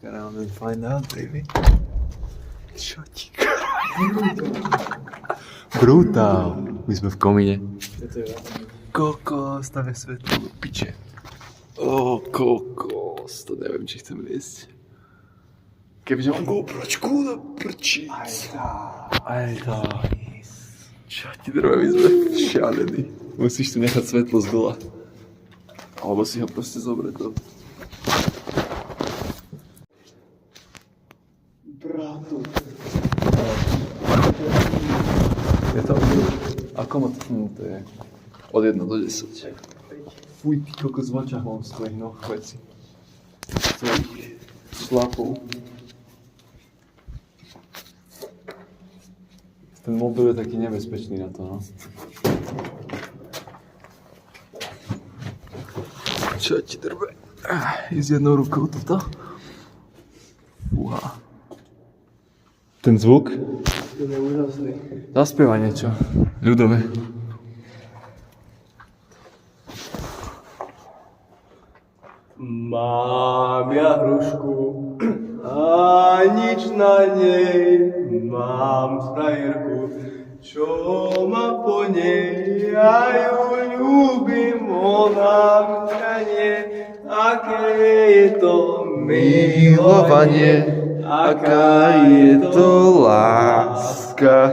around and find out, baby. Čo ti brutál. My sme v komíne. Kokos, tam je svetlo do piče. Kokos, to neviem, či chcem viesť. Kebyže mám GoPročku na prčíc. Aj tá. Čo ti drve, my sme šialení. Musíš tu nechať svetlo z dola. Alebo si ho proste zobrať do... Bratu. Je to... Ako moc to je? Od 1 do 10. Fuj, ty kokos v očách mám svojich noh veci. Svojich šlapov. Ten mobil je taký nebezpečný na to, no. Čo ti drbe? Ísť jednou rukou toto. Fúha. Ten zvuk? To je úžasný. Zaspieva niečo. Ľudové. Mám ja hrušku a nič na nej. Mám frajerku, čo ma po nej. Ja ju ľúbim, ona mňa nie. Aké je to milovanie, aká je to láska.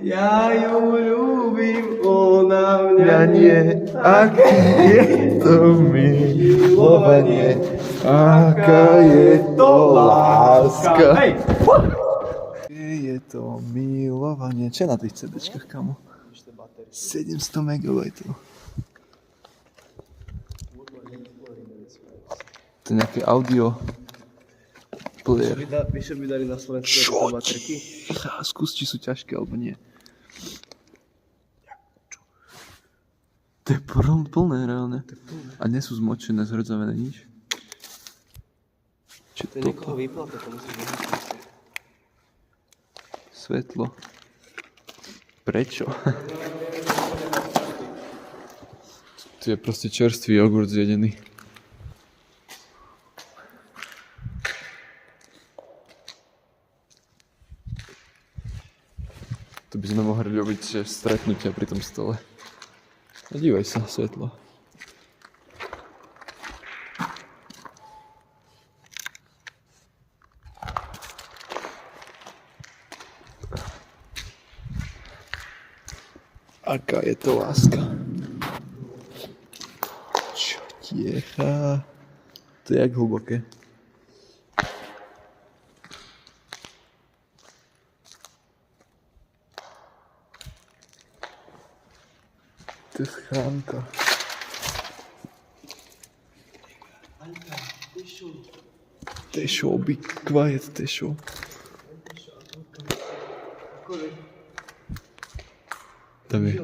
Ja ju ľúbim, ona mňa nie. Aké je to milovanie, aká je to láska. Hej! Je to milovanie. Čo je na tých CDčkách, kamo? 700 MB. To je nejaké audio player. Vieš, čo by dali na Slovensku tieto baterky? Skús, či sú ťažké, alebo nie. To je plné, reálne. A nie sú zmočené, zhrdzavené, nič. Čo To je niekoho vypla, to musíš vyhľadať. Svetlo. Prečo? Tu je proste čerstvý jogurt zjedený. Tu by sme mohli robiť že stretnutia pri tom stole. A dívaj sa, svetlo. Aká je to láska? Čo tiecha? To je jak hlboké. To je schránka. Tesho, be quiet, Tesho. Tam je.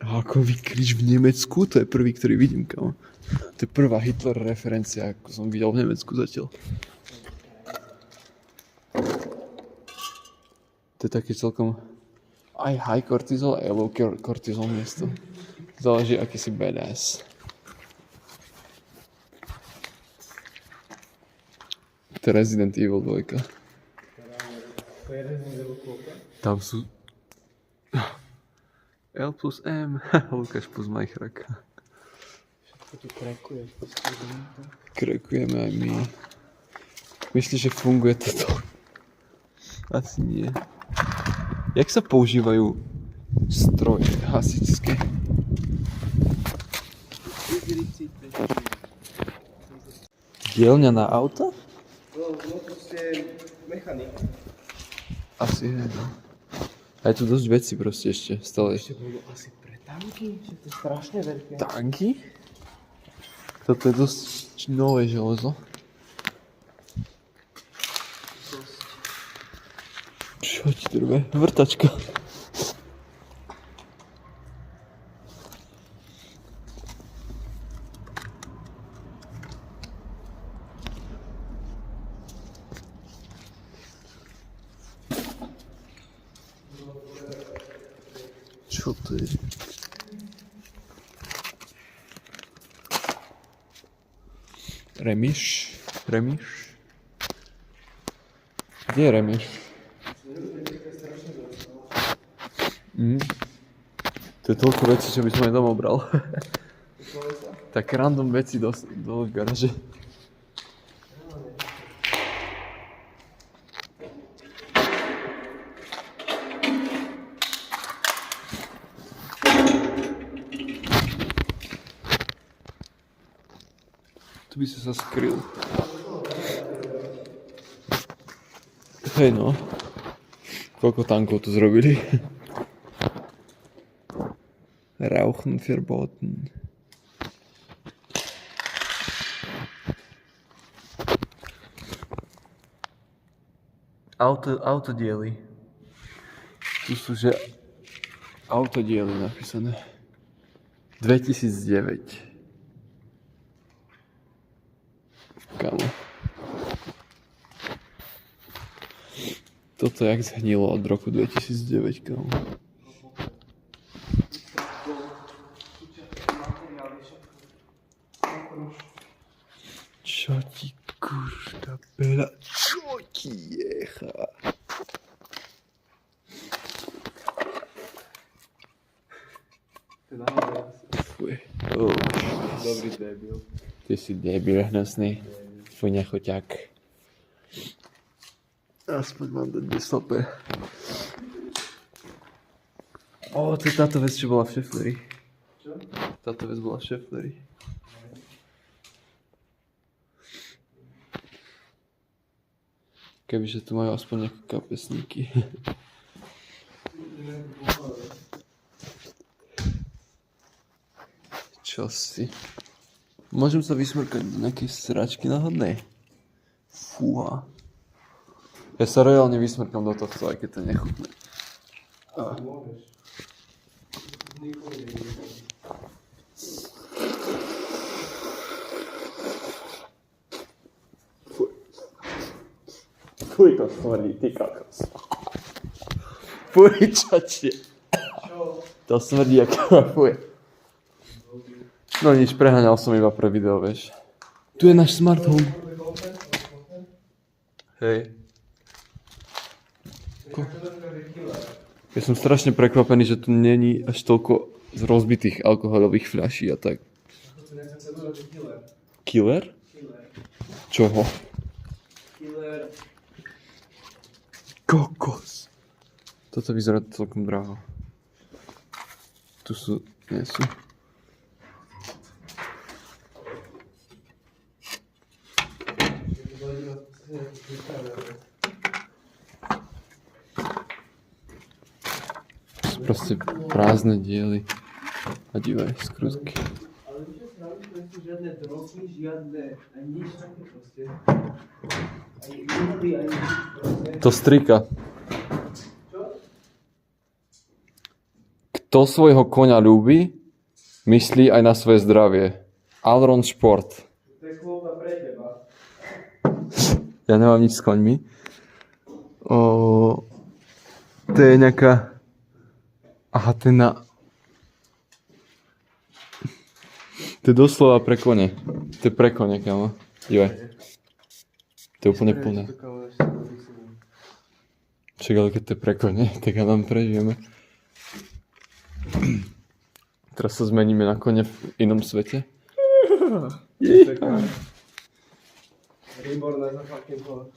Ako vykrič v Nemecku? To je prvý, ktorý vidím, kamo. To je prvá Hitler referencia, ako som videl v Nemecku zatiaľ. To je také celkom aj high cortisol, aj low cortisol miesto. Záleží, aký si badass. To je Resident Evil 2. Tam sú... L plus M, Lukáš plus Majchrak. Všetko tu krekuje. Krekujeme aj my. Myslíš, že funguje toto? Asi nie. Jak sa používajú stroje hasičské? Dielňa na auta? No proste mechanik. Asi je, no. A je tu dosť vecí proste ešte, stále. Ešte budú asi pre tanky, že to je strašne veľké. Tanky? Toto je dosť nové železo. Čo ti drbe? Vrtačka. Čo to je? Remiš? Kde je remiš? To je toľko vecí, čo by som aj domov bral. Také random veci dole v garáži. Tu by si sa skryl. Hej no. Koľko tankov tu zrobili? Rauchen verboten. Autodiely. Tu sú že autodiely napísané. 2009. Kámo. Toto jak zhnilo od roku 2009, kámo. Čo ti kuršta bela, čo ti jecha? Fuj. Dobrý debil. Ty si debil hnusný. Fuj, nechoťák. Aspoň mám dať stope. To je táto vec, čo bola v Šefleri. Čo? Táto vec bola v Šefleri. Kebyže tu majú aspoň nejaké kapesníky. Čo si? Môžem sa vysmrkať do nejakej sračky náhodnej? Fúha. Ja sa reálne vysmrkam do tohto, aj keď to je nechutné. Môžeš. Nikomu nevidím. Fuj, to smrdí, ty kokos. Fuj, čo ti? Čo? To smrdí ako fuj. No nič, preháňal som iba pre video, vieš. Tu je náš smart home. Hej. Ja som strašne prekvapený, že tu není až toľko z rozbitých alkoholových fľaší a tak. Killer? Čoho? Killer. Kokos. Toto vyzerá celkom draho. Tu sú, nie sú. Sú proste prázdne diely. A divaj, skrutky. Ale víš, že srali, to sú žiadne drogy, žiadne, ani nič také proste. Ani výhody, ani nič proste. To strika. Čo? Kto svojho koňa ľúbi, myslí aj na svoje zdravie. Alron Šport. To je chôba pre teba. Ja nemám nič s koňmi. To je nejaká... Aha, to je na... To je doslova pre kone. To je pre kone, kámo. Divaj. To je úplne plné. Čak, ale keď to je pre kone, tak ja nám prežijeme. Teraz sa zmeníme na kone v inom svete. Reborn as a fucking horse.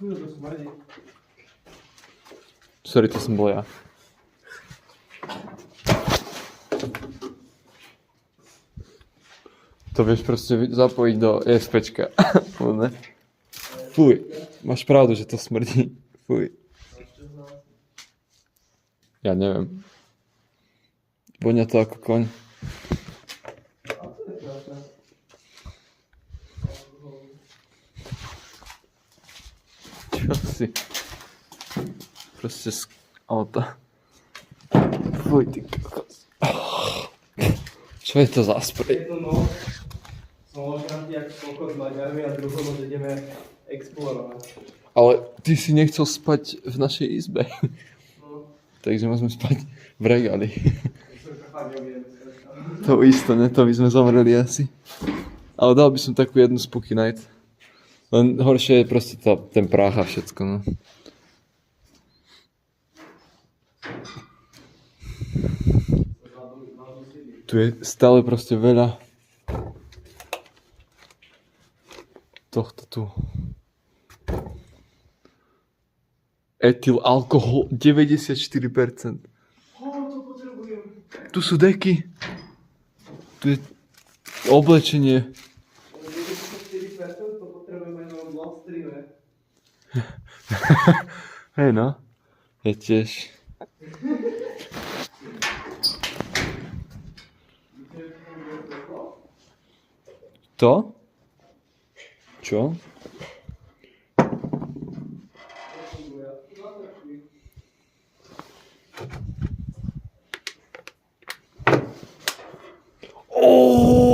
To smrdí. Sorry, to som bol ja. To vieš proste zapojiť do ESPčka. Fuj, máš pravdu, že to smrdí. Fuj. Ja neviem. Vonia to ako koň. Čo si? Proste z auta. Fuj, ty kokos. Čo je to za sprej? Je to noc. Som ožrantý jak koľko s Maďarmi a druhou noc ideme explorovať. Ale ty si nechcel spať v našej izbe. No. Takže môžeme spať v regáli. Som to fakt neviem. To isto, ne? To by sme zomreli asi. Ale dal by som takú jednu spooky night. Len horšie je proste ten prach a všetko, no. Tu je stále proste veľa tohto tu. Etyl alkohol 94%. To potrebujem. Tu sú deky. Tu je oblečenie. 94% to potrebujem aj na blog streame. Hej no. Ja tiež. To? Čo?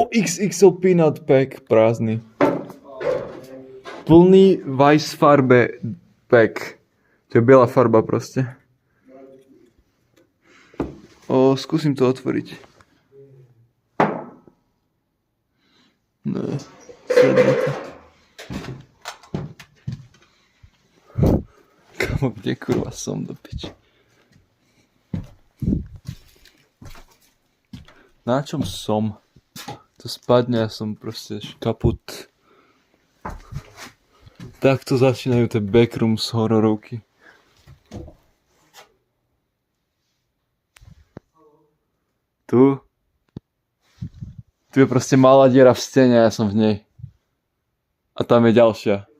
XXL Peanut Pack, prázdny. Plný Weissfarbe pack. To je biela farba proste. Skúsim to otvoriť. Ne, sledne to. Kamo, kde kurva som do piči? Na čom som? To spadne a som proste kaput. Takto začínajú tie backrooms hororovky. Tu je proste malá diera v stene a ja som v nej. A tam je ďalšia.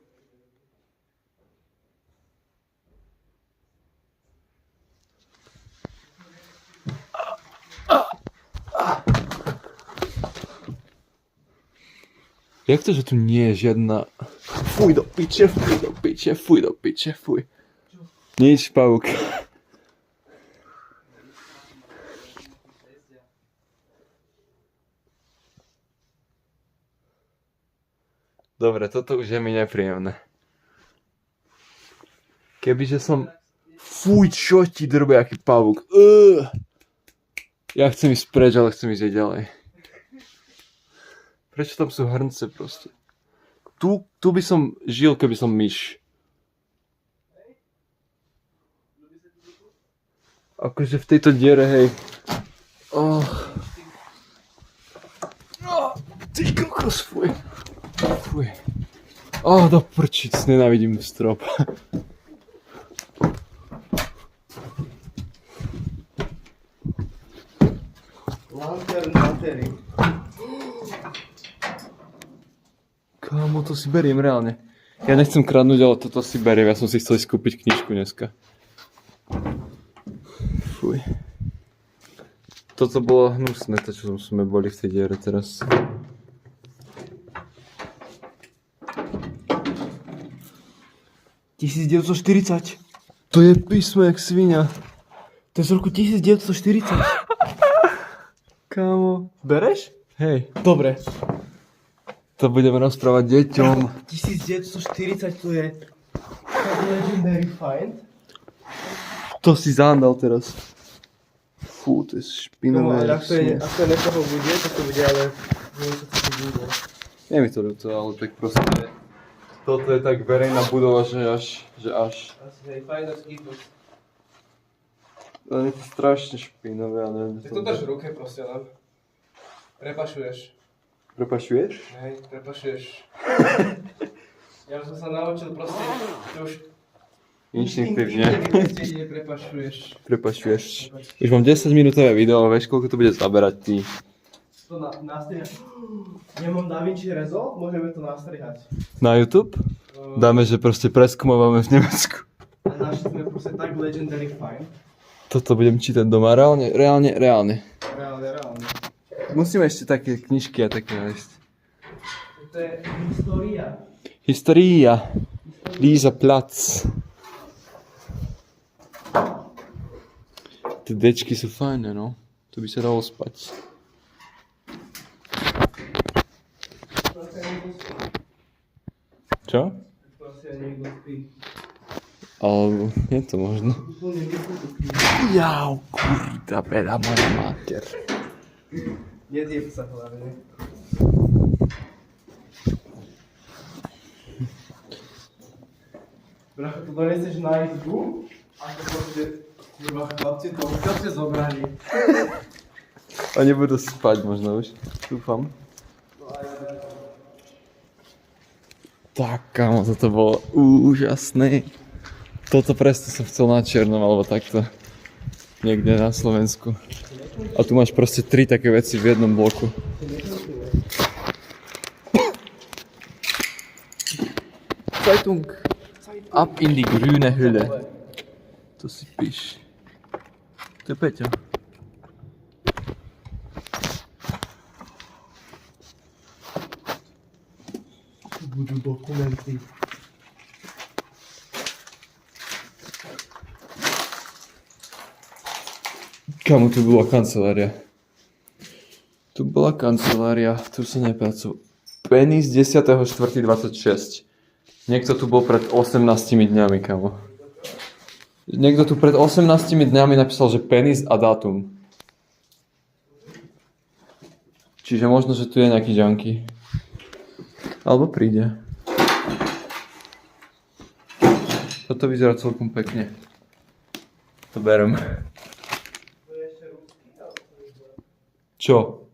Jak to, že tu nie je žiadna... Fuj do piče, fuj do piče, fuj do piče, fuj. Nič, pavúk. Dobre, toto už je mi nepríjemné. Kebyže som... Fuj, čo ti drbe, aký pavúk. Ja chcem ísť preč, ale chcem ísť aj ďalej. Prečo tam sú hrnce proste? Tu by som žil, keby som myš. Akože v tejto diere, hej. Ty kokos, fuj. Fuj. Do prčic, nenávidím strop. Lanterny. Kámo, to si beriem reálne. Ja nechcem kradnúť, ale toto si beriem. Ja som si chcel skúpiť knižku dneska. Fuj. Toto bolo hnusné, to čo sme boli v tej diere teraz. $1940. To je písmo jak svinia. To je z roku 1940. Kámo. Bereš? Hej. Dobre. To budeme rozprávať deťom. 1940 to je legendary find. To si zandal teraz. Fú, to je špinavé. No, ak to niekoho bude, tak to bude, ale neviem, čo to bude. Nie mi to ľúto, ale tak proste... Toto je tak verejná budova, že až... Asi hej, finders keepers. Ale je to strašne špinavé, ale neviem... Tak to dáš v ruke proste len. Prepašuješ. Prepašuješ? Hej, prepašuješ. Ja som sa naučil proste, že už... Inštinktívne. Inštinktívne prepašuješ. Prepašuješ. Už mám 10 minútové video, vieš koľko to bude zaberať ty. To nastrihať. Ja mám DaVinci Resolve, môžeme to nastrihať. Na YouTube? Dáme, že proste preskúmavame v Nemecku. A našli sme proste tak legendary find. Toto budem čítať doma, reálne. Reálne. Musíme ešte také knižky a také nájsť. To je história. História. Líza Plac. Tie dečky sú fajné, no. Tu by sa dalo spať. Čo? Proste niekto spí. Alebo je to možno. Jau, kurita, peda moja mater. Nedieb sa hlavne. Bracho, to doneseš na izbu a to proste, kurva, chlapci to úplne zobrali. Oni budú spať možno už, dúfam. Tak, kámo, toto bolo úžasné. Toto presne som chcel na čiernom, alebo takto. Niekde na Slovensku. A tu máš proste 3 také veci v jednom bloku. Zeitung. Ab in die grüne Hülle. To si píš. To je Peťa. Budú dokumenty. Kamu tu bola kancelária? Tu bola kancelária, tu sa nepracoval. Penny z 10.4.26. Niekto tu bol pred 18 dňami, kamo. Niekto tu pred 18 dňami napísal, že penis a dátum. Čiže možno, že tu je nejaký junkie. Alebo príde. Toto vyzerá celkom pekne. To berem. Čo?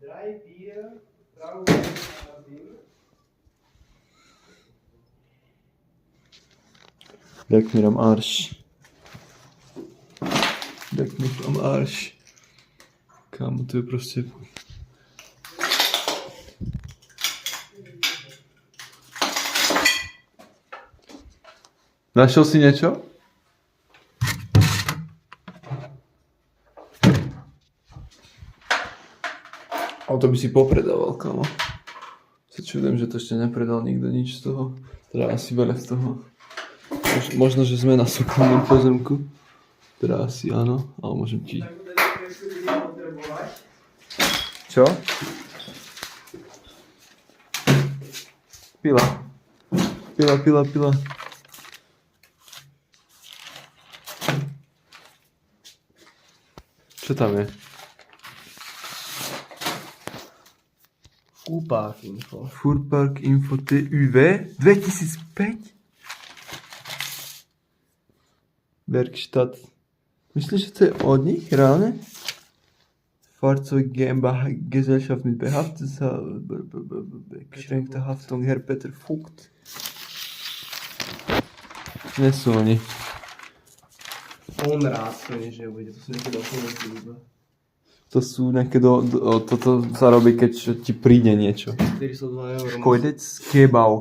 Leck mir am Arsch. Leck mich am Arsch. Kámo, to je proste... Našiel si niečo? Ale to by si popredával, kámo. Sa čudujem, že to ešte nepredal nikto nič z toho. Teda asi veľa z toho. Možno, že sme na súkromnom pozemku. Teda asi áno, ale môžem ti... Čo? Pila. Pila. Čo tam je? Fuhrpark Info. Fuhrpark Info TÜV 2005? Werkstatt. Myslíš, že to je od nich, reálne? Fahrzeug GmbH Gesellschaft mit beschränkter Haftung Herr Peter Vogt. Nie sú oni. On rád to nič nebude, to sú nejaké dokumenty iba. To sú nejaké toto sa robí, keď ti príde niečo. 402 €. Kojdec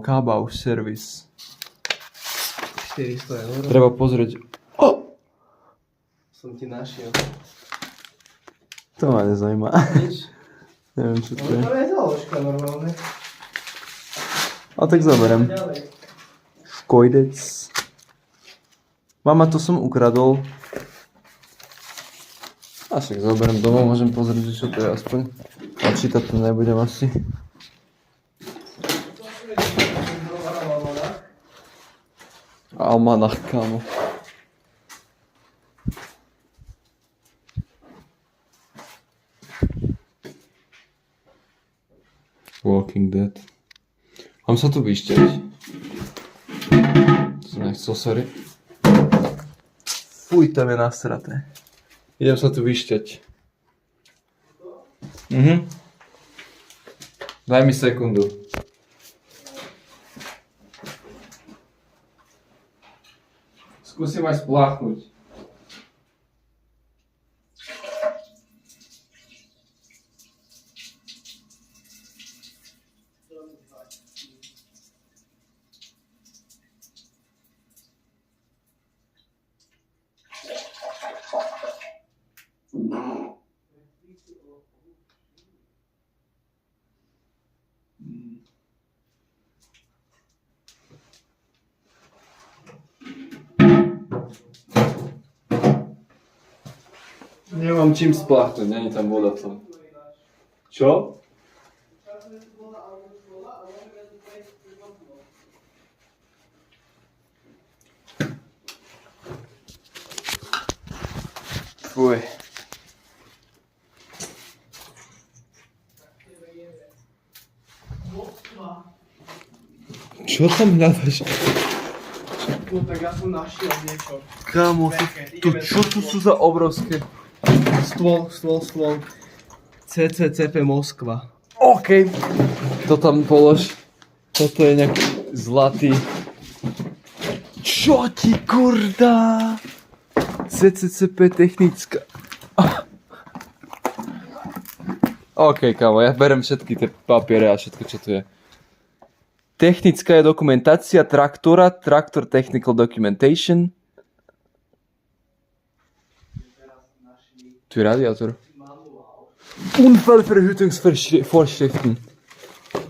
Kabau service. 400 €. Treba pozrieť. Som ti našiel. To ma nezajíma. Nič? Neviem, čo to je. No to je záložka normálne. A tak zoberiem. Ďalej. Kojdec. Mama, to som ukradol. A však zoberiem domov, môžem pozrieť, že čo to je aspoň. A čítať to nebudem asi. Almanach, kámo. Walking Dead. Mám sa tu vyšťať. Som nechcel, sorry. Fuj, tam je nasraté. Idem sa tu vyšťať. Daj mi sekundu. Skúsim aj spláchnuť. Nemám čím spláchnuť, není tam voda v tom. Čo? Fuj. Čo tam hľadaš? No tak ja som našiel niečo. Kámo, čo tu sú za obrovské? Stôl. CCCP Moskva. OK. To tam polož. Toto je nejaký zlatý. Čo ti kurda? CCCP technická. OK, kámo, ja berem všetky tie papiere a všetko, čo tu je. Technická je dokumentácia traktora, Traktor Technical Documentation. Tu je radiátor. Unfallverhütungsvorschriften.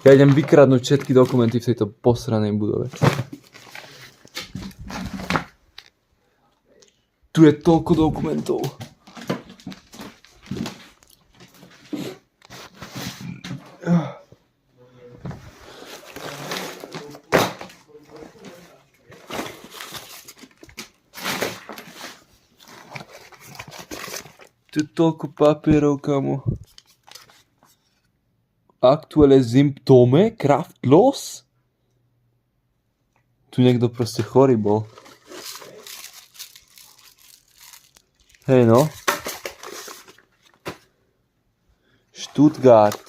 Ja idem vykradnúť všetky dokumenty v tejto posranej budove. Tu je toľko dokumentov. Tu je toľko papierov, kamo. Aktuelle Symptome, kraftlos? Tu niekto proste chorý bol. Hej no. Stuttgart.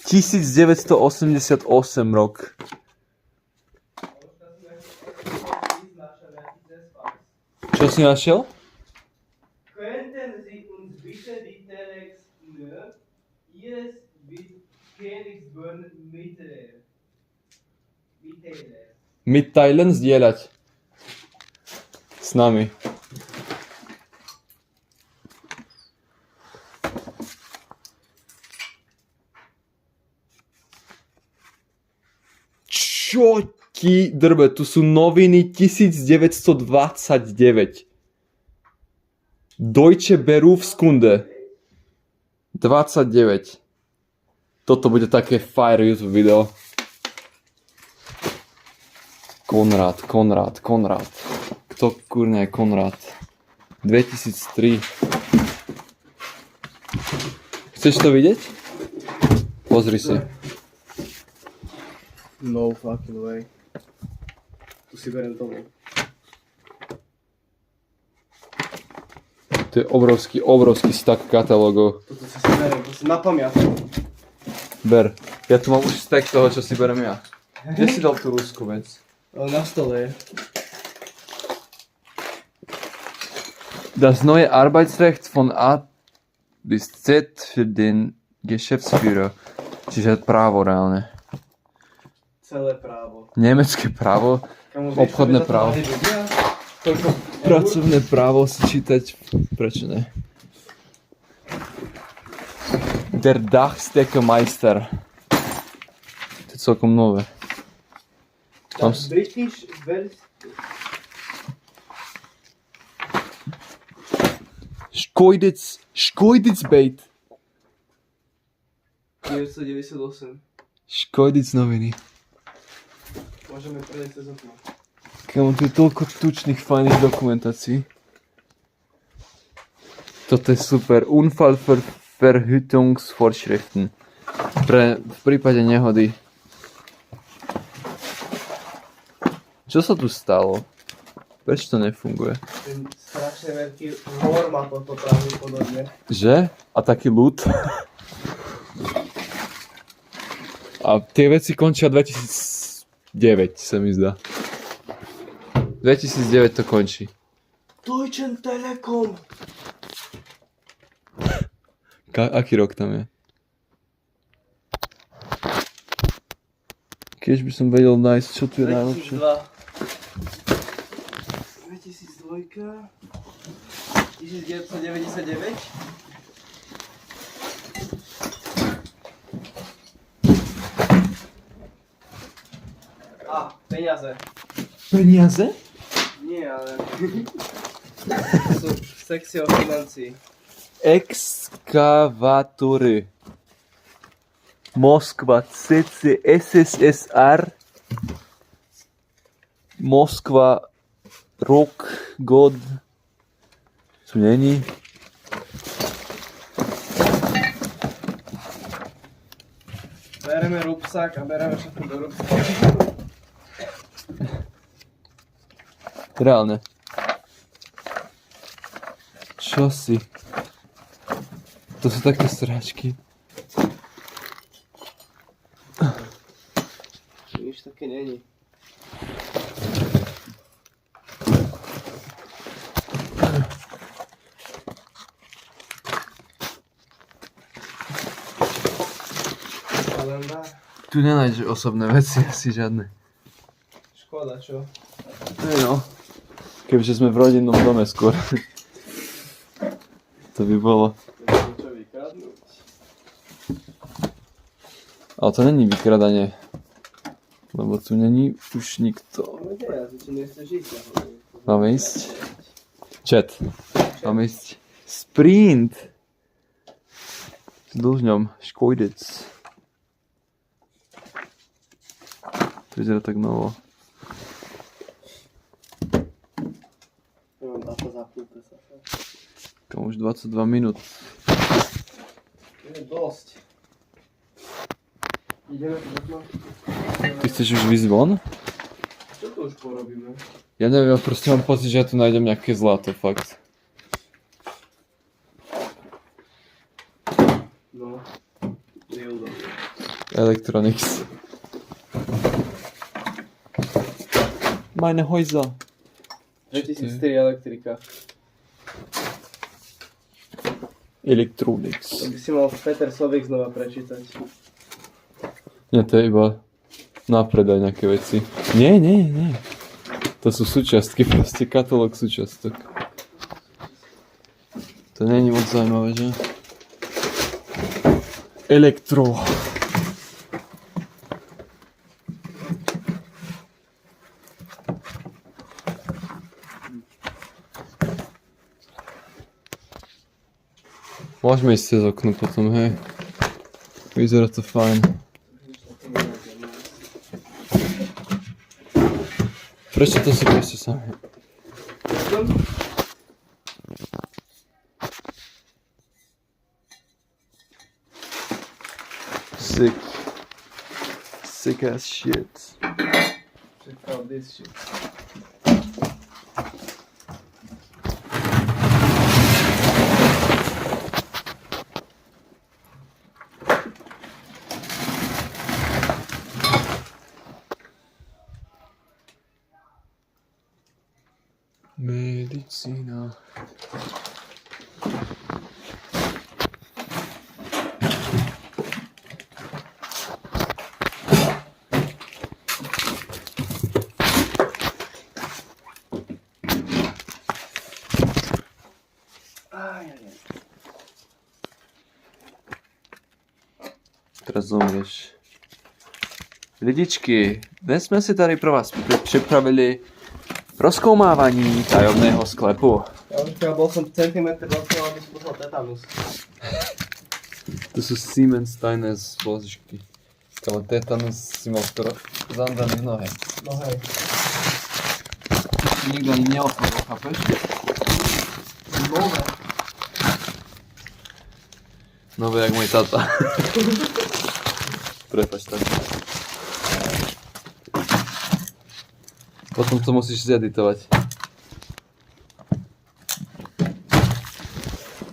1988 rok. Čo si našiel? Könnten Sie uns bitte die Telex Ihres Königsborn Mitteilen zdieľať. S nami. Čo ti drbe? Tu sú noviny 1929. Deutsche Berufskunde. 29. Toto bude také fire YouTube video. Konrad. Kto kurňa je Konrad? 2003. Chceš to vidieť? Pozri si. No fucking way. Tu si berem domov. To je obrovský stack katalógov. Toto si berem, to si na pamiatku. Ber. Ja tu mám už stack toho, čo si berem ja. Kde si dal tú rusku vec? Na stole je. Das neue Arbeitsrecht von A bis Z für den Geschäftsführer. Čiže právo reálne. Celé právo. Nemecké právo, obchodné právo. Pracovné právo si čítať, prečo ne? Der Dachsteckermeister. To je celkom nové. Tam British Škojdicbejt. 998. Škojdic noviny. Môžeme prejsť cez okno. Kámo, tu je toľko tučných, fajných dokumentácií. Toto je super. Unfallverhütungsvorschriften. V prípade nehody. Čo sa tu stalo? Prečo to nefunguje? Ten strašne veľký hor má toto pravdepodobne. Že? A taký ľud? A tie veci končia 2009, sa mi zdá. 2009 to končí. Deutsche Telekom. Aký rok tam je? Keď by som vedel nájsť, čo tu je najlepšie. 2002. 1999. Peniaze. Peniaze? Nie, ale... sú sekcia o financií. Exkavátory. Moskva, CC, SSSR. Moskva, rok, god. Tu není. Bereme rúbsak a bereme všetko do rúbsaku. Reálne. Čo si? To sú také sračky. Nič také není. Kalendár. Tu nenájdeš osobné veci, asi žiadne. Škoda, čo? No. Kebyže sme v rodinnom dome skôr. To by bolo. Čo vykradnúť? Ale to není vykradanie. Lebo tu není už nikto. No nie, ja ti nechceš žiť. Máme ísť? Chat. Máme ísť. Sprint! S dlžňom. Škojdec. To vyzerá tak novo. Nemám data zapnuté sa. Tam už 22 minút. Je dosť. Ideme tu dokno. Ty chceš už výsť von? Čo tu už porobíme? Ja neviem, proste mám pocit, že ja tu nájdem nejaké zlato, fakt. No. Dildo. Electronics. Meine Häuser. 2004 elektrika. Electronics. To by si mal Peter Sovík znova prečítať. Nie, to je iba na predaj nejaké veci. Nie. To sú súčiastky, proste katalóg súčiastok. To nie je moc zaujímavé, že? Elektro. Môžeme ísť cez okno potom, hej. Vyzerá to fajn. Prečo to si proste sami? Sick. Sick as shit. Check out this shit. Medicína. Teraz zomrieš. Lidičky, dnes jsme si tady pro vás připravili rozkoumávání tajomného sklepu. Ja bol som centimetr od toho, aby som poslal tetanus. To sú Siemens tajné zložky. Ale tetanus si mal skoro zandaný v nohe. No hej. Nikto ani neotvoril, chápeš? Nové. Nové jak môj tata. Prepač, tak. Potom to musíš zeditovať.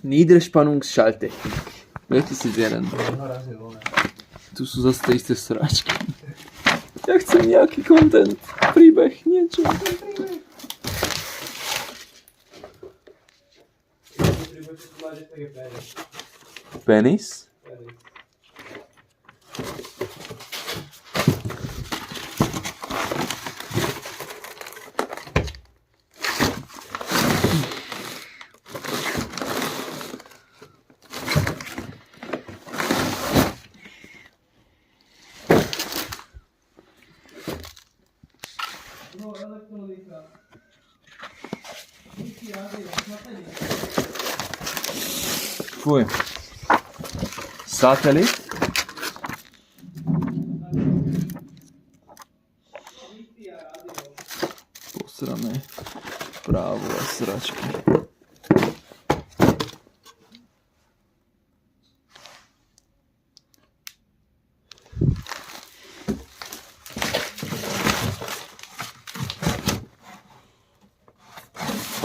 Niederspannungsschalttechnik. 2001. Tu sú zase tie isté sračky. Ja chcem nejaký content, príbeh, niečo. Penis? Fuj. Satelit? Posrané právo a sračky.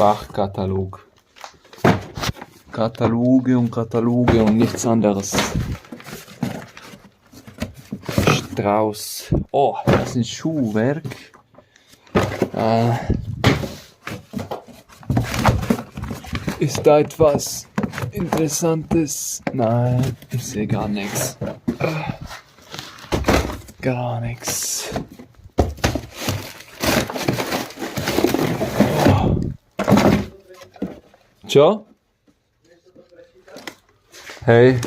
Sprachkatalog. Kataloge und nichts anderes. Strauß. Oh, das ist ein Schuhwerk. Ist da etwas Interessantes? Nein, ich sehe gar nichts. Gar nichts. Čo? Hej.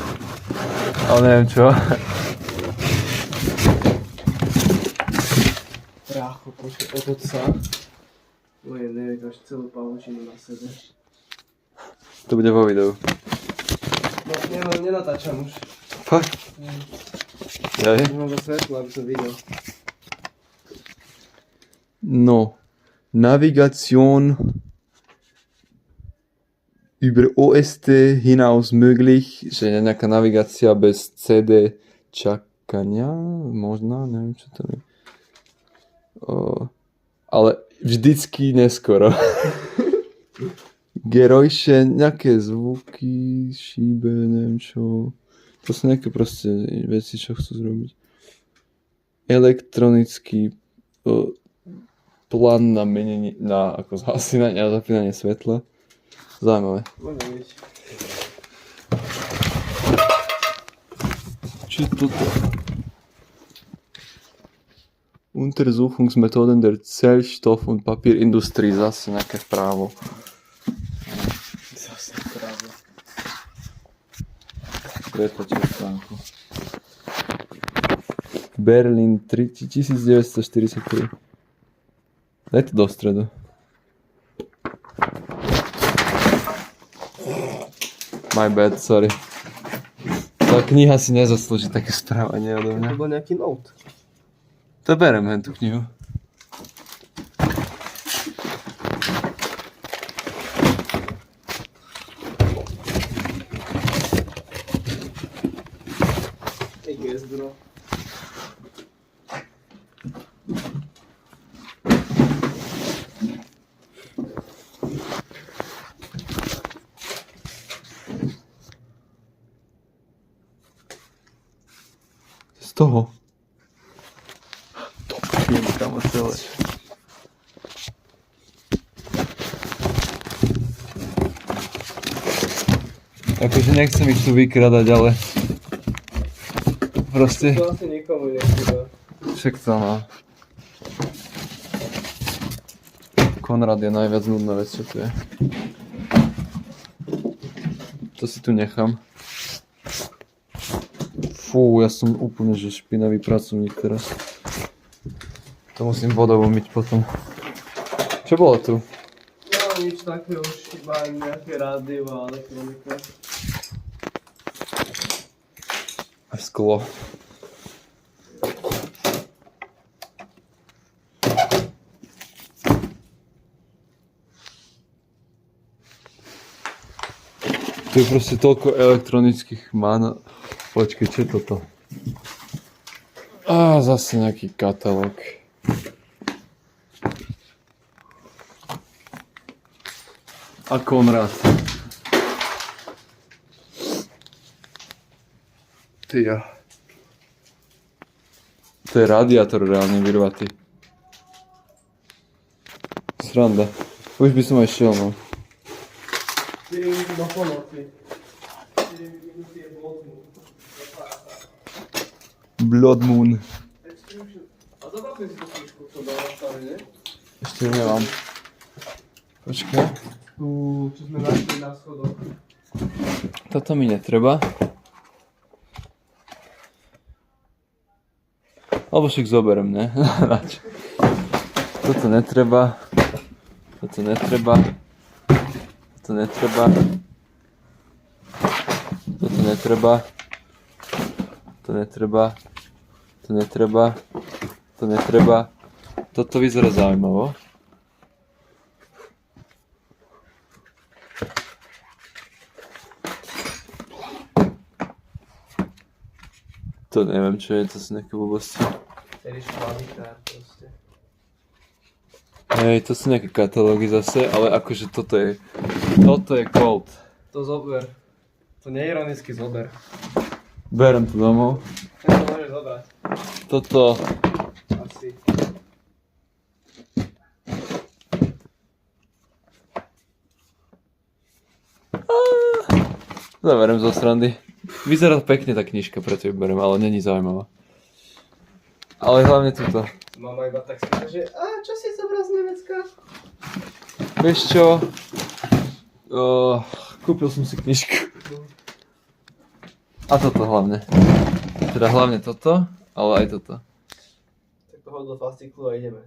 Ale neviem čo. Brácho, počkej, otoč sa. Nevieš celú pavučinu na sebe. To bude vo videu. No, nenatáčam už. Fakt? Hej. Nemám za svetlo, aby som videl. No. Navigation über OST hinaus möglich, že je nejaká navigácia bez CD čakania, možno, neviem čo to je. Ale vždycky neskoro. Geräusche, nejaké zvuky, šíbe, neviem čo. To sú nejaké proste veci, čo chcú zrobiť. Elektronický plán na menenie, na ako zhasínanie a zapínanie svetla. Zaujímavé. Môže byť. Čo je toto? Untersuchungsmethoden der Zellstoff- und Papierindustrie. Zase nejaké právo. Zase práve. Prepačte článku. Berlin 1943. Daj to do stredu. My bad, sorry. Tá kniha si nezaslúži také správanie odo mňa. To bol nejaký note. To berem hen tú knihu. Yes, bro. Z toho. To pôjdem tam celé. Akože nechcem ich tu vykradať, ale proste To asi nikomu nechýba. však to no. Konrad je najviac nudná vec, čo tu je. To si tu nechám. Fú, ja som úplne že špinavý pracovník teraz. To musím vodou umyť potom. Čo bolo tu? No nič také už, iba nejaké rádio a elektronika. A sklo. Tu je proste toľko elektronických mán. Počkej, čo je toto? Á, zase nejaký katalóg. A Konrad. Tyja. To je radiátor reálne vyrvatý. Sranda. Už by som aj šiel, no. 4 minúty do polnoci. 4 minúty je Blood Moon. Blood Moon. A zobačme si tú knižku, čo dal nastavené. Ešte ju nemám. Počkaj. Tu, čo sme našli na schodoch. Toto mi netreba. Alebo však zoberiem, ne? Toto netreba. Toto netreba. Toto netreba. Toto netreba. To netreba. To netreba. To netreba. Toto vyzerá zaujímavo. To neviem, čo je, to sú nejaké blbosti. Tedy špalitár proste. Hej, to sú nejaké katalógy zase, ale akože toto je gold. To zober. To neironicky zober. Berem to domov. To môžeš zobrať. Toto, Asi. zaberem zo srandy. Vyzerá pekne tá knižka, preto ju berem, ale není zaujímavá. Ale hlavne túto. Mama iba tak spýta, že čo si zobral z Nemecka? Vieš čo? Kúpil som si knižku. A toto hlavne. Teda hlavne toto, ale aj toto. Tak to hoď do fasciklu a ideme.